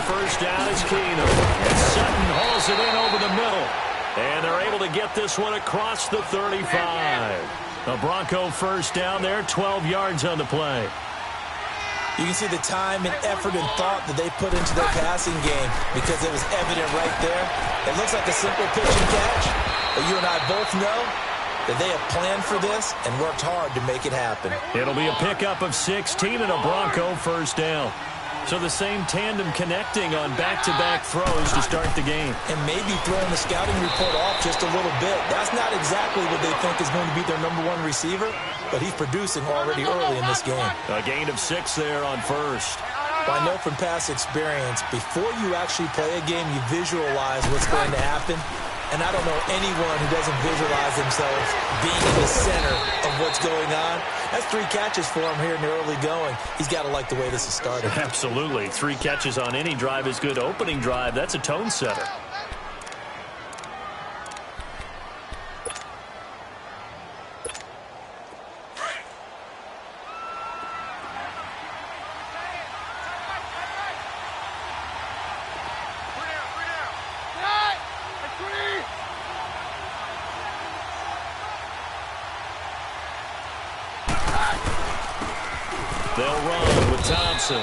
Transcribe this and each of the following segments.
first down is Keenum. And Sutton hauls it in over the middle. And they're able to get this one across the 35. A Bronco first down there, 12 yards on the play. You can see the time and effort and thought that they put into their passing game because it was evident right there. It looks like a simple pitch and catch, but you and I both know that they have planned for this and worked hard to make it happen. It'll be a pickup of 16 and a Bronco first down. So the same tandem connecting on back-to-back throws to start the game. And maybe throwing the scouting report off just a little bit. That's not exactly what they think is going to be their #1 receiver, but he's producing already early in this game. A gain of 6 there on first. Well, I know from past experience, before you actually play a game, you visualize what's going to happen. And I don't know anyone who doesn't visualize themselves being in the center of what's going on. That's 3 catches for him here in the early going. He's got to like the way this has started. Absolutely. 3 catches on any drive is good. Opening drive, that's a tone setter. They'll run with Thompson.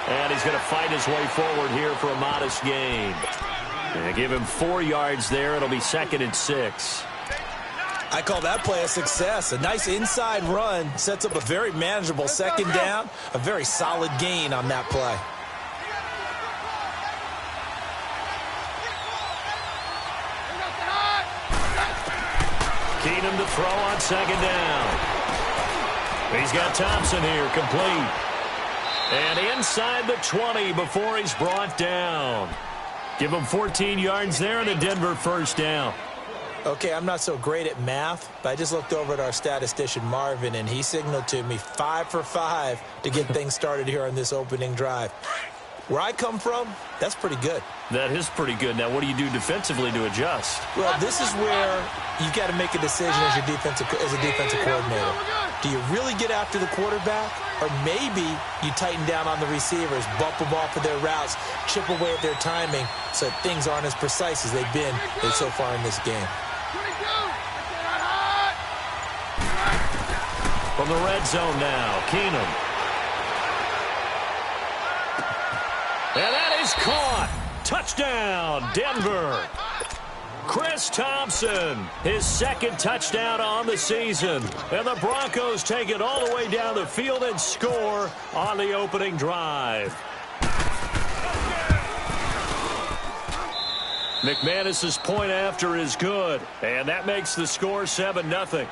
And he's going to fight his way forward here for a modest gain. And give him 4 yards there. It'll be 2nd and 6. I call that play a success. A nice inside run sets up a very manageable 2nd down. A very solid gain on that play. Keenum to throw on 2nd down. He's got Thompson here, complete. And inside the 20 before he's brought down. Give him 14 yards there and a Denver first down. Okay, I'm not so great at math, but I just looked over at our statistician, Marvin, and he signaled to me 5 for 5 to get things started here on this opening drive. Where I come from, that's pretty good. That is pretty good. Now, what do you do defensively to adjust? Well, this is where you've got to make a decision as a defensive coordinator. Do you really get after the quarterback? Or maybe you tighten down on the receivers, bump them off of their routes, chip away at their timing so that things aren't as precise as they've been so far in this game. From the red zone now, Keenum. And that is caught. Touchdown, Denver. Chris Thompson, his 2nd touchdown on the season. And the Broncos take it all the way down the field and score on the opening drive. McManus's point after is good. And that makes the score 7-0.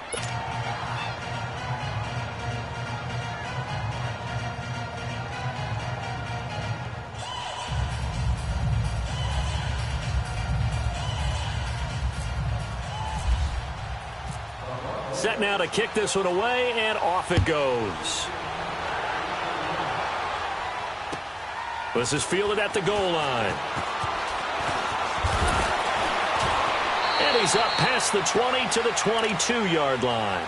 Set now to kick this one away, and off it goes. This is fielded at the goal line. And he's up past the 20 to the 22-yard line.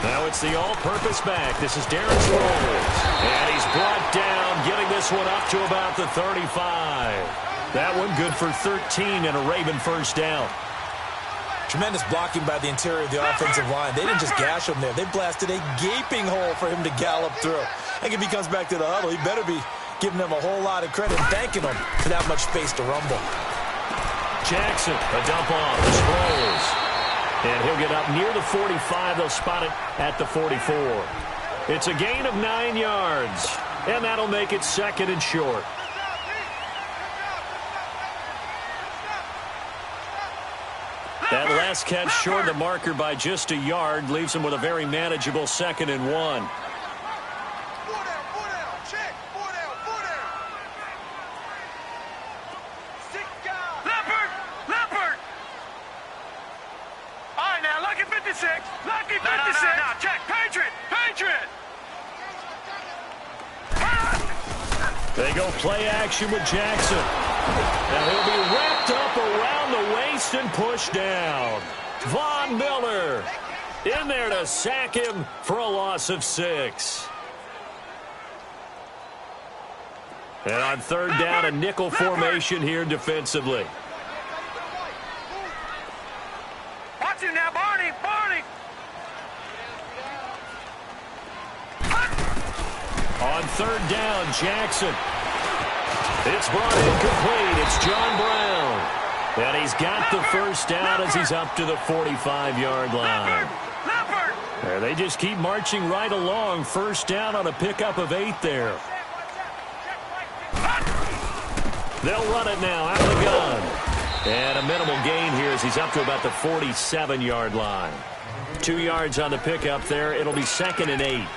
Now it's the all-purpose back. This is Darren Sproles. And he's brought down, getting this one up to about the 35. That one good for 13 and a Raven first down. Tremendous blocking by the interior of the offensive line. They didn't just gash him there. They blasted a gaping hole for him to gallop through. I think if he comes back to the huddle, he better be giving them a whole lot of credit, thanking them for that much space to rumble. Jackson, a dump off to Sproles. And he'll get up near the 45. They'll spot it at the 44. It's a gain of 9 yards. And that'll make it 2nd and short. That last catch short of the marker by just a yard. Leaves him with a very manageable 2nd and 1. Lucky 56. No, check. Patriot. They go play action with Jackson. And he'll be wrapped up around the waist and pushed down. Von Miller in there to sack him for a loss of 6. And on 3rd down, a nickel formation here defensively. Watch him now, Barney. On 3rd down, Jackson. It's brought in complete. It's John Brown. And he's got the first down as he's up to the 45-yard line. And they just keep marching right along. First down on a pickup of 8 there. They'll run it now out of the gun. And a minimal gain here as he's up to about the 47-yard line. 2 yards on the pickup there. It'll be 2nd and 8.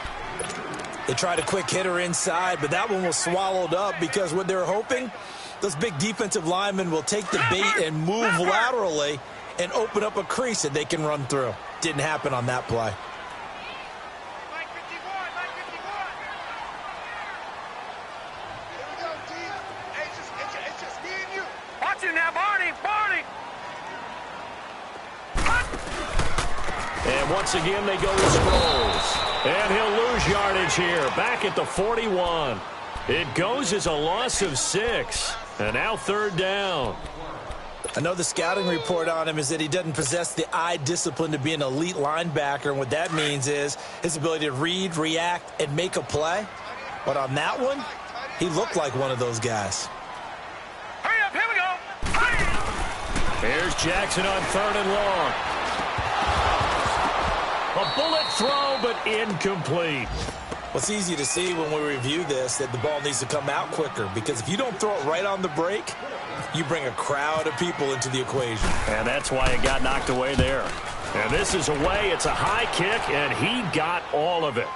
They tried a quick hitter inside, but that one was swallowed up because what they're hoping, those big defensive linemen will take the bait and move laterally and open up a crease that they can run through. Didn't happen on that play. Watch him now, Barney. And once again, they go with Sproles. And he'll lose yardage here, back at the 41. It goes as a loss of 6. And now 3rd down. I know the scouting report on him is that he doesn't possess the eye discipline to be an elite linebacker. And what that means is his ability to read, react, and make a play. But on that one, he looked like one of those guys. Hurry up, here we go. Here's Jackson on 3rd and long. A bullet throw, but incomplete. Well, it's easy to see when we review this that the ball needs to come out quicker, because if you don't throw it right on the break, you bring a crowd of people into the equation. And that's why it got knocked away there. And this is away. It's a high kick, and he got all of it.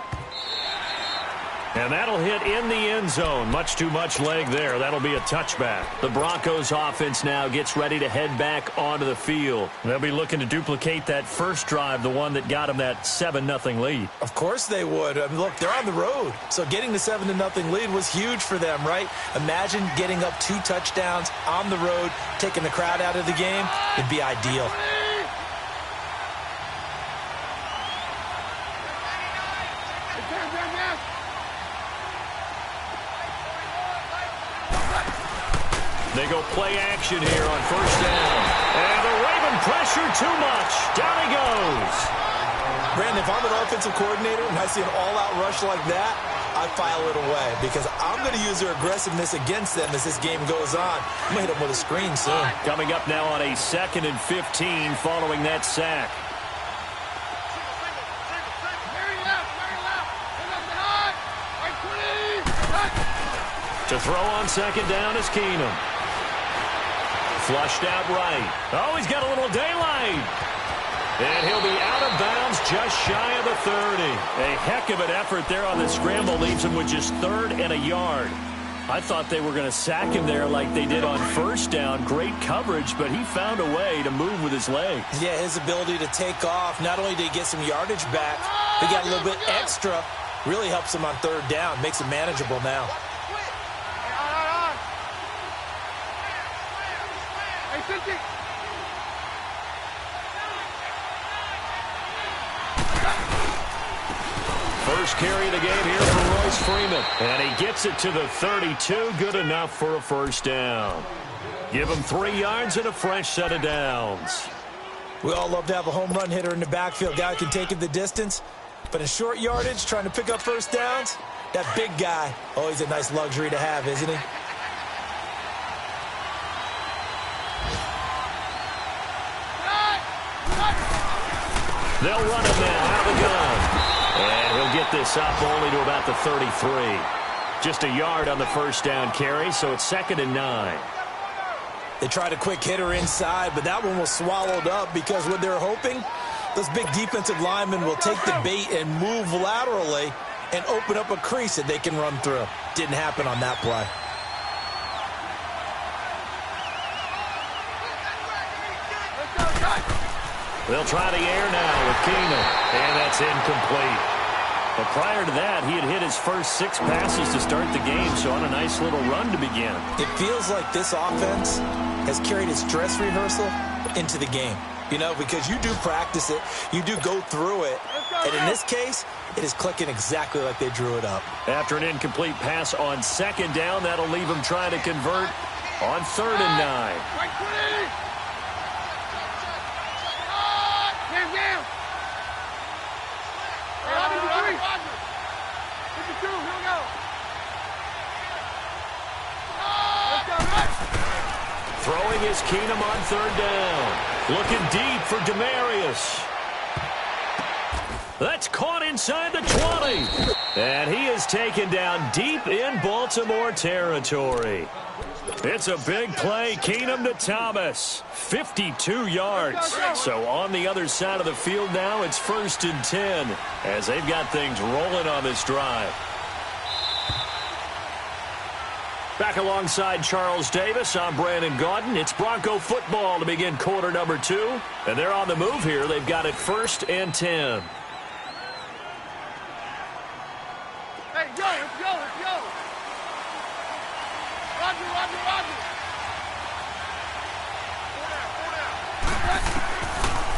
And that'll hit in the end zone. Much too much leg there. That'll be a touchback. The Broncos offense now gets ready to head back onto the field. They'll be looking to duplicate that first drive, the one that got them that 7-0 lead. Of course they would. I mean, look, they're on the road. So getting the 7-0 lead was huge for them, right? Imagine getting up 2 touchdowns on the road, taking the crowd out of the game. It'd be ideal. They go play action here on 1st down. And the Raven pressure too much. Down he goes. Brandon, if I'm an offensive coordinator and I see an all-out rush like that, I file it away because I'm going to use their aggressiveness against them as this game goes on. I'm going to hit them with a screen soon. Coming up now on a 2nd and 15 following that sack. To throw on 2nd down is Keenum. Flushed out right. Oh, he's got a little daylight. And he'll be out of bounds just shy of the 30. A heck of an effort there on the scramble. Leaves him with just 3rd and a yard. I thought they were going to sack him there like they did on 1st down. Great coverage, but he found a way to move with his legs. Yeah, his ability to take off. Not only did he get some yardage back, he got a little bit extra. Really helps him on 3rd down. Makes it manageable now. First carry of the game here for Royce Freeman. And he gets it to the 32. Good enough for a 1st down. Give him 3 yards and a fresh set of downs. We all love to have a home run hitter in the backfield. Guy who can take it the distance. But in short yardage, trying to pick up 1st downs, that big guy, oh, he's a nice luxury to have, isn't he? They'll run it now out of the gun. And he'll get this up only to about the 33. Just a yard on the 1st down carry, so it's 2nd and 9. They tried a quick hitter inside, but that one was swallowed up because what they're hoping, those big defensive linemen will take the bait and move laterally and open up a crease that they can run through. Didn't happen on that play. They'll try the air now with Keenum, and that's incomplete. But prior to that, he had hit his first 6 passes to start the game, so on a nice little run to begin. It feels like this offense has carried its dress rehearsal into the game. You know, because you do practice it, you do go through it, and in this case, it is clicking exactly like they drew it up. After an incomplete pass on 2nd down, that'll leave him trying to convert on 3rd and 9. Throwing is Keenum on 3rd down. Looking deep for Demarius. That's caught inside the 20. And he is taken down deep in Baltimore territory. It's a big play. Keenum to Thomas. 52 yards. So on the other side of the field now, it's 1st and 10 as they've got things rolling on this drive. Back alongside Charles Davis, I'm Brandon Gaudin. It's Bronco football to begin quarter number 2. And they're on the move here. They've got it 1st and 10. Hey, go, let's go, let's go. Roger, Roger, Roger.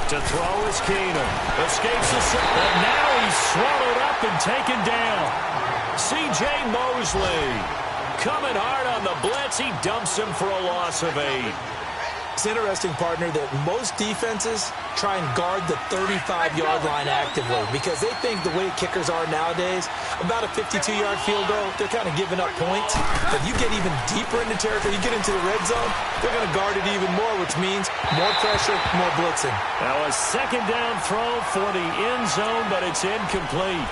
To throw is Keenum. Escapes the set. And now he's swallowed up and taken down. C.J. Mosley. Coming hard on the blitz. He dumps him for a loss of 8. It's interesting, partner, that most defenses try and guard the 35-yard line actively because they think the way kickers are nowadays, about a 52-yard field goal, they're kind of giving up points. But you get even deeper into territory, you get into the red zone, they're going to guard it even more, which means more pressure, more blitzing. Now a 2nd down throw for the end zone, but it's incomplete.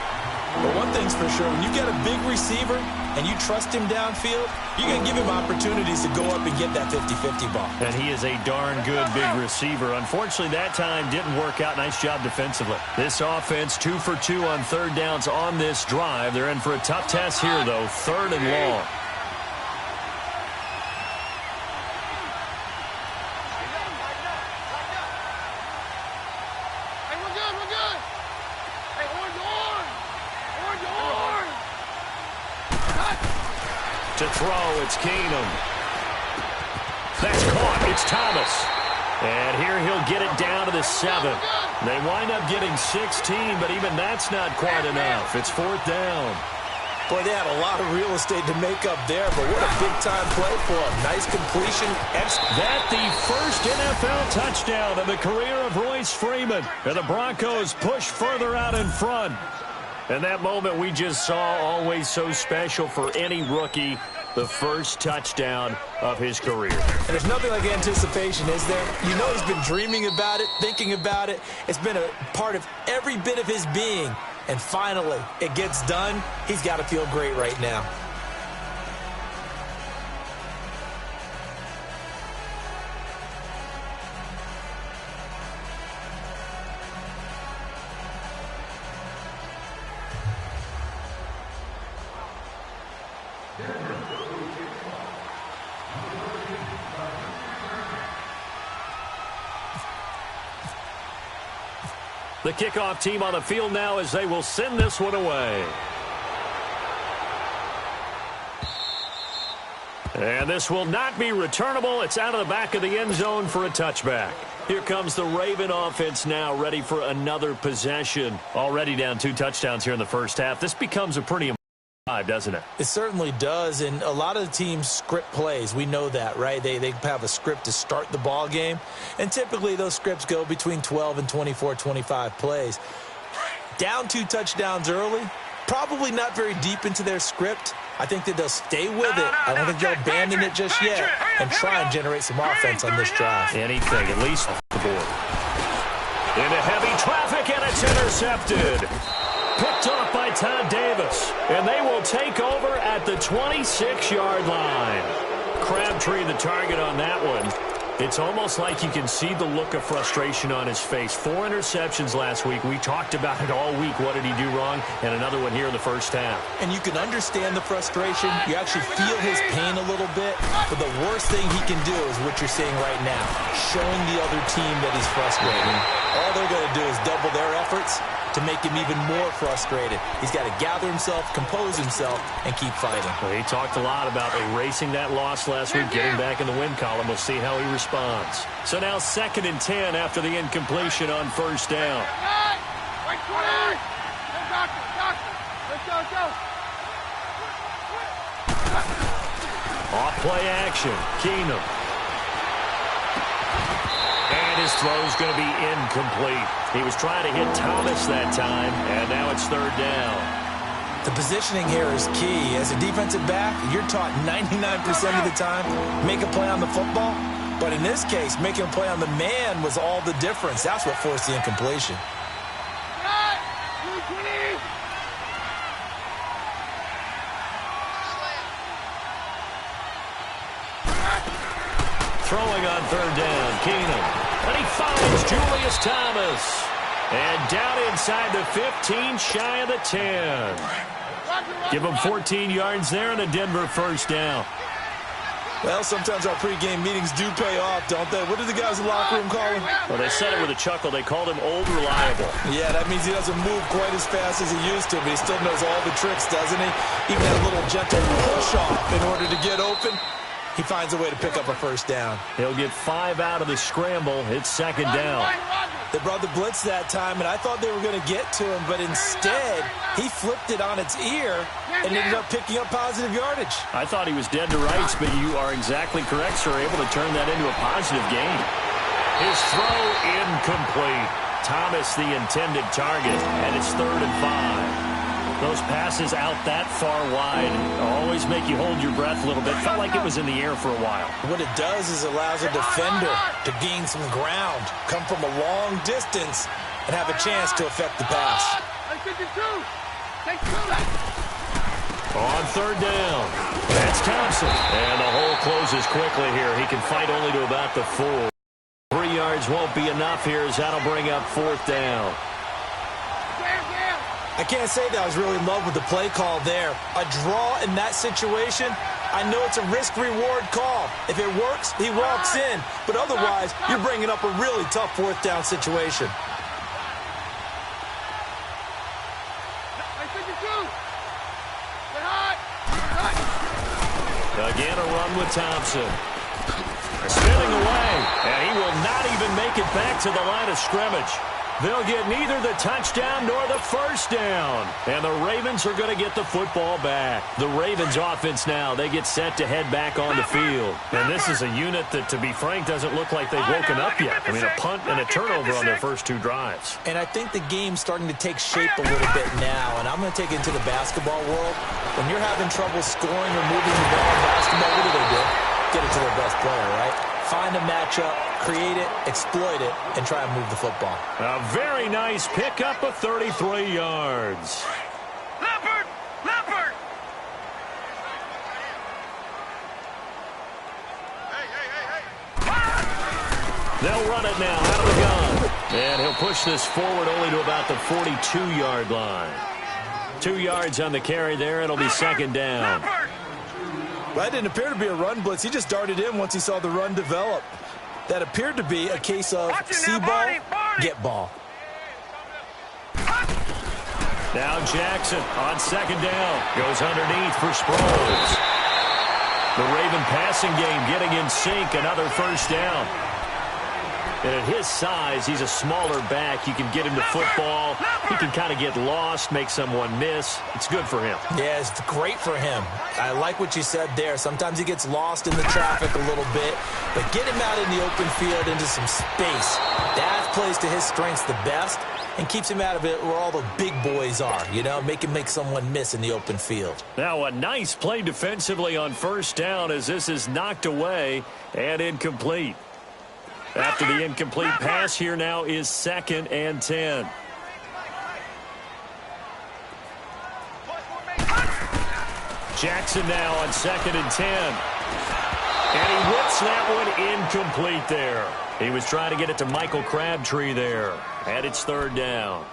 But one thing's for sure, when you get a big receiver and you trust him downfield, you're going to give him opportunities to go up and get that 50-50 ball. And he is a darn good big receiver. Unfortunately, that time didn't work out. Nice job defensively. This offense 2 for 2 on 3rd downs on this drive. They're in for a tough test here, though. 3rd and long. To throw, it's Keenum. That's caught. It's Thomas. And here he'll get it down to the 7. They wind up getting 16, but even that's not quite enough. It's 4th down. Boy, they had a lot of real estate to make up there, but what a big-time play for him. Nice completion. That the first NFL touchdown of the career of Royce Freeman. And the Broncos push further out in front. And that moment we just saw, always so special for any rookie, the first touchdown of his career. And there's nothing like anticipation, is there? You know he's been dreaming about it, thinking about it. It's been a part of every bit of his being. And finally, it gets done. He's got to feel great right now. The kickoff team on the field now as they will send this one away. And this will not be returnable. It's out of the back of the end zone for a touchback. Here comes the Raven offense now, ready for another possession. Already down 2 touchdowns here in the first half. This becomes a pretty doesn't it? It certainly does, and a lot of the teams script plays. We know that, right? They have a script to start the ball game, and typically those scripts go between 12 and 24, 25 plays. Down 2 touchdowns early, probably not very deep into their script. I think that they'll stay with it. I don't think they'll abandon it just yet and try and generate some offense on this drive. Anything, at least off the board. Into heavy traffic, and it's intercepted. Picked off by Todd Davis, and they will take over at the 26-yard line. Crabtree the target on that one. It's almost like you can see the look of frustration on his face. 4 interceptions last week. We talked about it all week. What did he do wrong? And another one here in the first half. And you can understand the frustration. You actually feel his pain a little bit. But the worst thing he can do is what you're seeing right now, showing the other team that he's frustrated. All they're going to do is double their efforts to make him even more frustrated. He's got to gather himself, compose himself, and keep fighting. Well, he talked a lot about erasing that loss last week, getting back in the win column. We'll see how he responds. So now 2nd and 10 after the incompletion on first down. Off play action. Keenum. And his throw's going to be incomplete. He was trying to hit Thomas that time, and now it's 3rd down. The positioning here is key. As a defensive back, you're taught 99% of the time, make a play on the football. But in this case, making a play on the man was all the difference. That's what forced the incompletion. Throwing on 3rd down, Keenum. And he finds Julius Thomas. And down inside the 15, shy of the 10. Give him 14 yards there and a Denver first down. Well, sometimes our pregame meetings do pay off, don't they? What did the guys in the locker room call him? Well, they said it with a chuckle. They called him Old Reliable. Yeah, that means he doesn't move quite as fast as he used to, but he still knows all the tricks, doesn't he? Even that little gentle push-off in order to get open. He finds a way to pick up a first down. He'll get 5 out of the scramble. It's 2nd down. They brought the blitz that time, and I thought they were going to get to him, but instead, he flipped it on its ear and ended up picking up positive yardage. I thought he was dead to rights, but you are exactly correct, sir. Able to turn that into a positive gain. His throw incomplete. Thomas the intended target, and it's 3rd and 5. Those passes out that far wide always make you hold your breath a little bit. Felt like it was in the air for a while. What it does is allows a defender to gain some ground, come from a long distance, and have a chance to affect the pass. On 3rd down, that's Thompson. And the hole closes quickly here. He can fight only to about the 4. 3 yards won't be enough here as that'll bring up 4th down. I can't say that I was really in love with the play call there. A draw in that situation, I know it's a risk-reward call. If it works, he walks in. But otherwise, you're bringing up a really tough 4th down situation. Again, a run with Thompson. Spinning away, and he will not even make it back to the line of scrimmage. They'll get neither the touchdown nor the first down. And the Ravens are going to get the football back. The Ravens offense now, they get set to head back on the field. And this is a unit that, to be frank, doesn't look like they've woken up yet. I mean, a punt and a turnover on their first 2 drives. And I think the game's starting to take shape a little bit now. And I'm going to take it into the basketball world. When you're having trouble scoring or moving the ball in basketball, what do? Get it to their best player, right? Find a matchup, create it, exploit it, and try and move the football. A very nice pickup of 33 yards. Leopard! Leopard! They'll run it now out of the gun. And he'll push this forward only to about the 42-yard line. 2 yards on the carry there. It'll be 2nd down. Well, that didn't appear to be a run blitz. He just darted in once he saw the run develop. That appeared to be a case of see ball, get ball. Now Jackson on 2nd down. Goes underneath for Sproles. The Raven passing game getting in sync. Another first down. And at his size, he's a smaller back. You can get him to football. He can kind of get lost, make someone miss. It's good for him. Yeah, it's great for him. I like what you said there. Sometimes he gets lost in the traffic a little bit. But get him out in the open field into some space. That plays to his strengths the best and keeps him out of it where all the big boys are. You know, make someone miss in the open field. Now a nice play defensively on first down as this is knocked away and incomplete. After the incomplete pass, here now is 2nd and 10. Jackson now on 2nd and 10. And he whips that one incomplete there. He was trying to get it to Michael Crabtree there. And it's third down.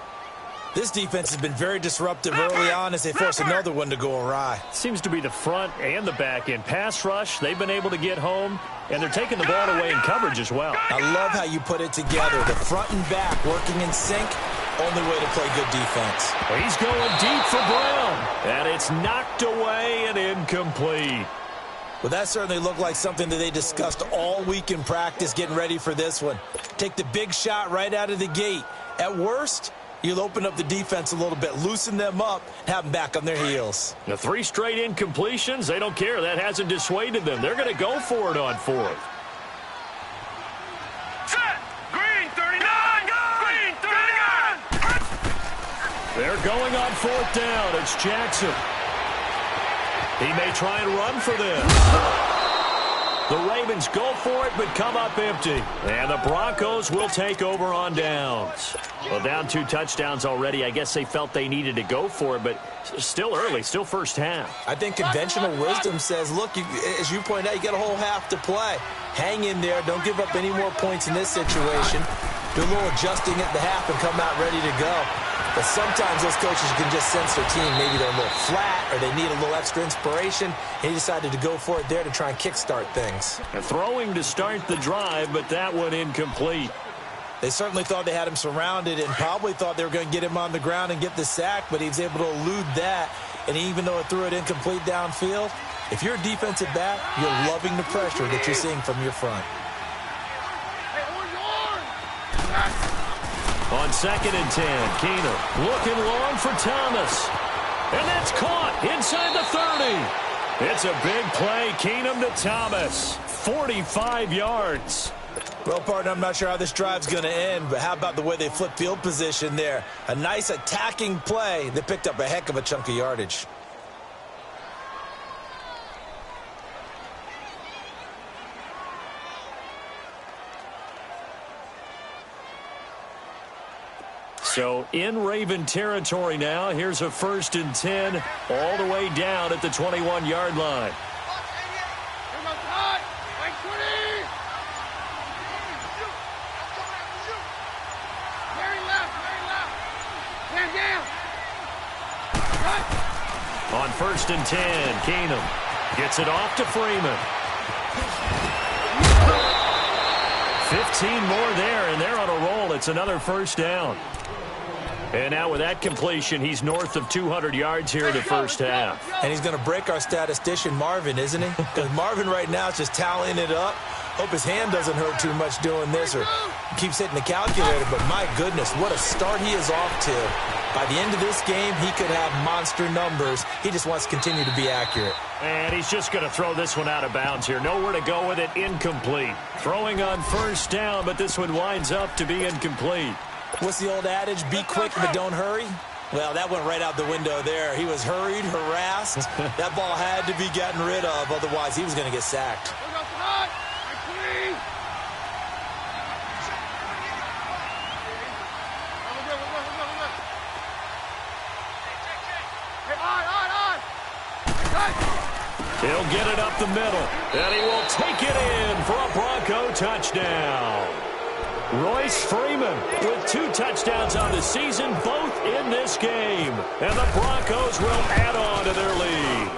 This defense has been very disruptive early on as they force another one to go awry. Seems to be the front and the back end. Pass rush, they've been able to get home, and they're taking the ball away in coverage as well. I love how you put it together. The front and back working in sync, only way to play good defense. He's going deep for Brown, and it's knocked away and incomplete. Well, that certainly looked like something that they discussed all week in practice getting ready for this one. Take the big shot right out of the gate. At worst, you'll open up the defense a little bit, loosen them up, have them back on their heels. The 3 straight incompletions, they don't care. That hasn't dissuaded them. They're going to go for it on fourth. Set. Green 39. Green 39. They're going on fourth down. It's Jackson. He may try and run for this. The Ravens go for it, but come up empty. And the Broncos will take over on downs. Well, down 2 touchdowns already. I guess they felt they needed to go for it, but still early, still first half. I think conventional wisdom says, look, as you point out, you got a whole half to play. Hang in there. Don't give up any more points in this situation. Do a little adjusting at the half and come out ready to go. But sometimes those coaches can just sense their team. Maybe they're a little flat or they need a little extra inspiration. And he decided to go for it there to try and kickstart things. And throwing to start the drive, but that one incomplete. They certainly thought they had him surrounded and probably thought they were going to get him on the ground and get the sack, but he was able to elude that. And even though it threw it incomplete downfield, if you're a defensive back, you're loving the pressure that you're seeing from your front. On 2nd and 10, Keenum looking long for Thomas. And that's caught inside the 30. It's a big play. Keenum to Thomas. 45 yards. Well, partner, I'm not sure how this drive's going to end, but how about the way they flip field position there? A nice attacking play that picked up a heck of a chunk of yardage. So in Raven territory now. Here's a 1st and 10 all the way down at the 21-yard line. On 1st and 10, Keenum gets it off to Freeman. 15 more there, and they're on a roll. It's another first down. And now with that completion, he's north of 200 yards here in the first half. And he's going to break our statistician, Marvin, isn't he? Because Marvin right now is just tallying it up. Hope his hand doesn't hurt too much doing this or keeps hitting the calculator. But my goodness, what a start he is off to. By the end of this game, he could have monster numbers. He just wants to continue to be accurate. And he's just going to throw this one out of bounds here. Nowhere to go with it, incomplete. Throwing on first down, but this one winds up to be incomplete. What's the old adage? Be quick, but don't hurry. Well, that went right out the window there. He was hurried, harassed. That ball had to be gotten rid of. Otherwise, he was going to get sacked. He'll get it up the middle, and he will take it in for a Bronco touchdown. Royce Freeman with 2 touchdowns on the season, both in this game. And the Broncos will add on to their lead.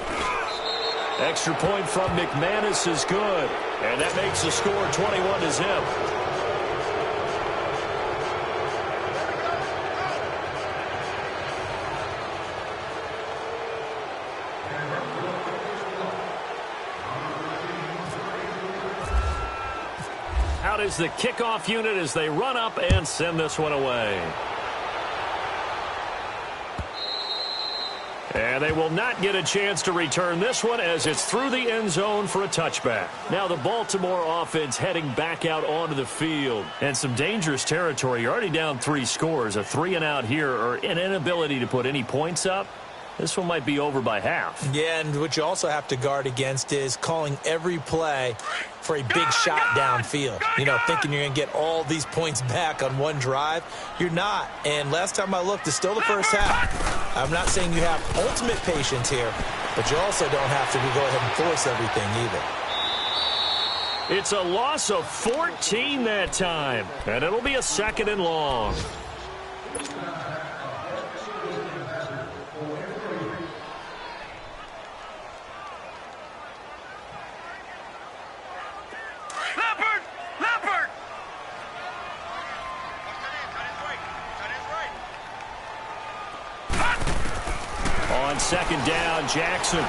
Extra point from McManus is good, and that makes the score 21-0. Out is the kickoff unit as they run up and send this one away. And they will not get a chance to return this one as it's through the end zone for a touchback. Now the Baltimore offense heading back out onto the field. And some dangerous territory. You're already down 3 scores. A 3-and-out here or an inability to put any points up. This one might be over by half. Yeah, and what you also have to guard against is calling every play for a big shot downfield. You know, thinking you're going to get all these points back on one drive. You're not. And last time I looked, it's still the first half. I'm not saying you have ultimate patience here, but you also don't have to go ahead and force everything either. It's a loss of 14 that time, and it'll be a 2nd and long. On 2nd down, Jackson.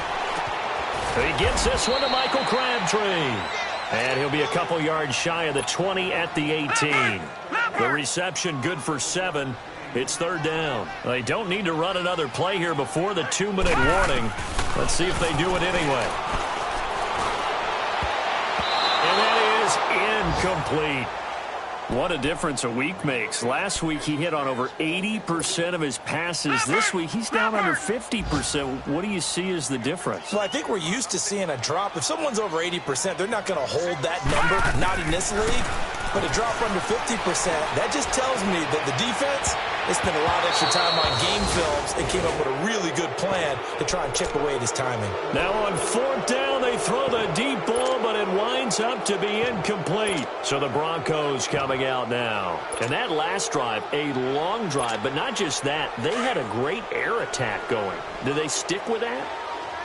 He gets this one to Michael Crabtree. And he'll be a couple yards shy of the 20 at the 18. The reception good for 7. It's 3rd down. They don't need to run another play here before the 2-minute warning. Let's see if they do it anyway. And that is incomplete. What a difference a week makes. Last week he hit on over 80% of his passes. This week he's down under 50%. What do you see as the difference? Well, I think we're used to seeing a drop. If someone's over 80%, they're not going to hold that number, not in this league. But a drop under 50%, that just tells me that the defense, they spent a lot of extra time on game films and came up with a really good plan to try and chip away at his timing. Now on 4th down, they throw the deep ball, but it winds up to be incomplete. So the Broncos coming out now. And that last drive, a long drive, but not just that. They had a great air attack going. Do they stick with that?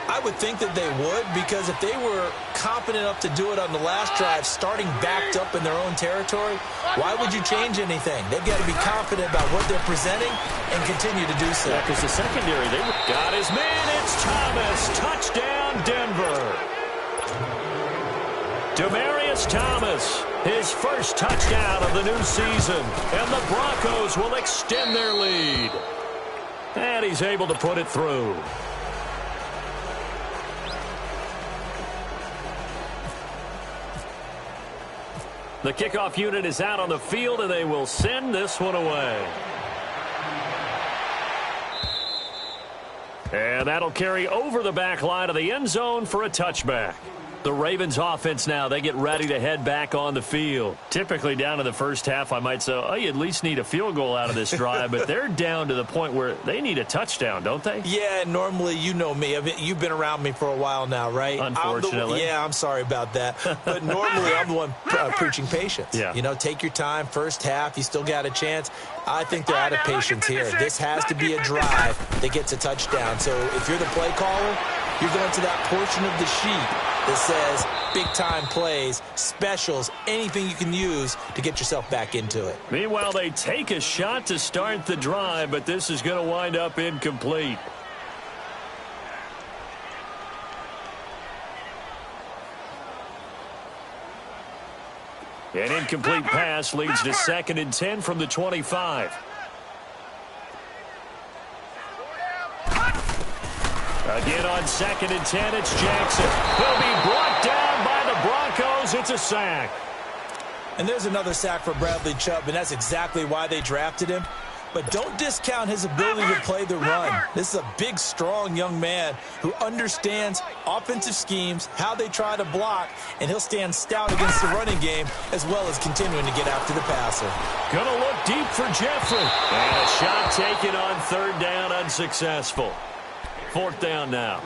I would think that they would, because if they were confident enough to do it on the last drive, starting backed up in their own territory, why would you change anything? They've got to be confident about what they're presenting and continue to do so. Yeah, because the secondary, they got his man. It's Thomas. Touchdown, Denver. Demaryius Thomas, his first touchdown of the new season. And the Broncos will extend their lead. And he's able to put it through. The kickoff unit is out on the field, and they will send this one away. And that'll carry over the back line of the end zone for a touchback. The Ravens offense now, they get ready to head back on the field. Typically down in the first half, I might say, oh, you at least need a field goal out of this drive, but they're down to the point where they need a touchdown, don't they? Yeah, normally, you know me. You've been around me for a while now, right? Unfortunately. I'm sorry about that. But normally, I'm the one preaching patience. Yeah. You know, take your time. First half, you still got a chance. I think they're out of patience here. This has to be a drive that gets a touchdown. So if you're the play caller, you're going to that portion of the sheet that says big-time plays, specials, anything you can use to get yourself back into it. Meanwhile, they take a shot to start the drive, but this is going to wind up incomplete. An incomplete pass leads to 2nd and 10 from the 25. Again on 2nd and 10, it's Jackson. He'll be brought down by the Broncos. It's a sack. And there's another sack for Bradley Chubb, and that's exactly why they drafted him. But don't discount his ability to play the run. This is a big, strong young man who understands offensive schemes, how they try to block, and he'll stand stout against the running game as well as continuing to get after the passer. Gonna look deep for Jeffrey. And a shot taken on 3rd down, unsuccessful. 4th down now.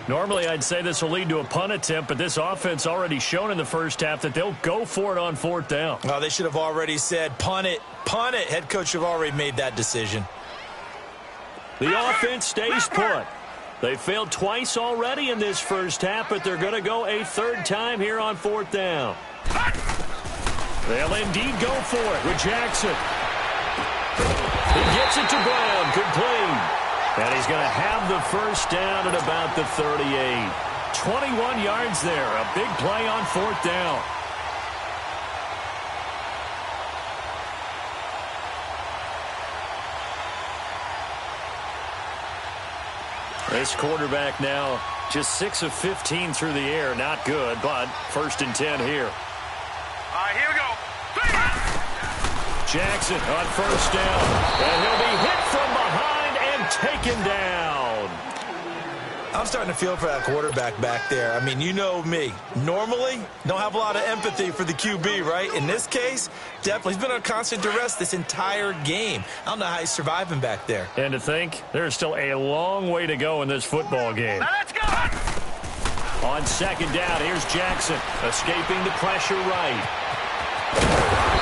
Normally, I'd say this will lead to a punt attempt, but this offense already shown in the first half that they'll go for it on 4th down. Oh, they should have already said, punt it, punt it. Head coach should have already made that decision. The offense stays put. They failed twice already in this first half, but they're going to go a 3rd time here on 4th down. They'll indeed go for it with Jackson. He gets it to Brown, complete. And he's going to have the first down at about the 38. 21 yards there. A big play on 4th down. This quarterback now just 6 of 15 through the air. Not good, but 1st and 10 here. All right, here we go. Jackson on 1st down. And he'll be hit from behind and taken down. I'm starting to feel for that quarterback back there. I mean, you know me. Normally, don't have a lot of empathy for the QB, right? In this case, definitely. He's been on constant duress this entire game. I don't know how he's surviving back there. And to think, there's still a long way to go in this football game. Now let's go. On second down, here's Jackson, escaping the pressure right.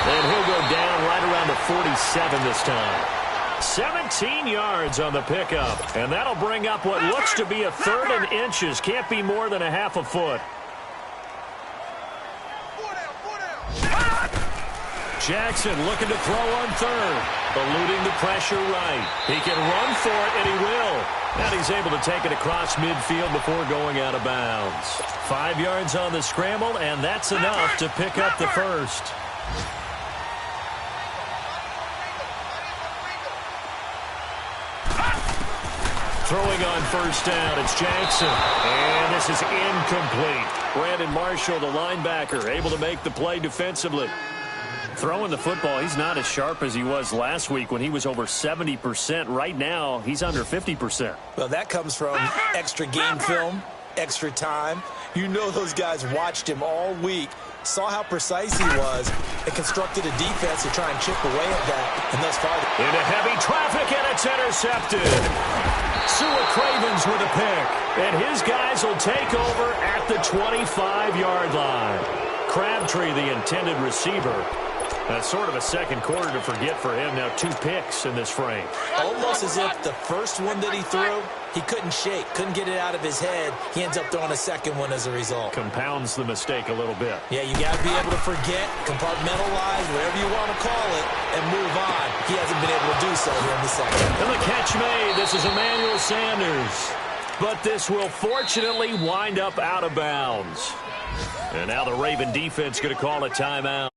And he'll go down right around the 47 this time. 17 yards on the pickup, and that'll bring up what looks to be a third and inches. Can't be more than a half a foot. Jackson looking to throw on third, eluding the pressure right. He can run for it, and he will. And he's able to take it across midfield before going out of bounds. 5 yards on the scramble, and that's enough to pick up the first. Throwing on first down, it's Jackson. And this is incomplete. Brandon Marshall, the linebacker, able to make the play defensively. Throwing the football, he's not as sharp as he was last week when he was over 70%. Right now, he's under 50%. Well, that comes from extra game film, extra time. You know those guys watched him all week, saw how precise he was, and constructed a defense to try and chip away at that. And thus far, into heavy traffic, and it's intercepted. Sua Cravens with a pick, and his guys will take over at the 25-yard line. Crabtree, the intended receiver. That's sort of a second quarter to forget for him. Now 2 picks in this frame. Almost as if the first one that he threw, he couldn't shake, couldn't get it out of his head. He ends up throwing a second one as a result. Compounds the mistake a little bit. Yeah, you got to be able to forget, compartmentalize, whatever you want to call it, and move on. He hasn't been able to do so here in the second. And the catch made. This is Emmanuel Sanders. But this will fortunately wind up out of bounds. And now the Raven defense going to call a timeout.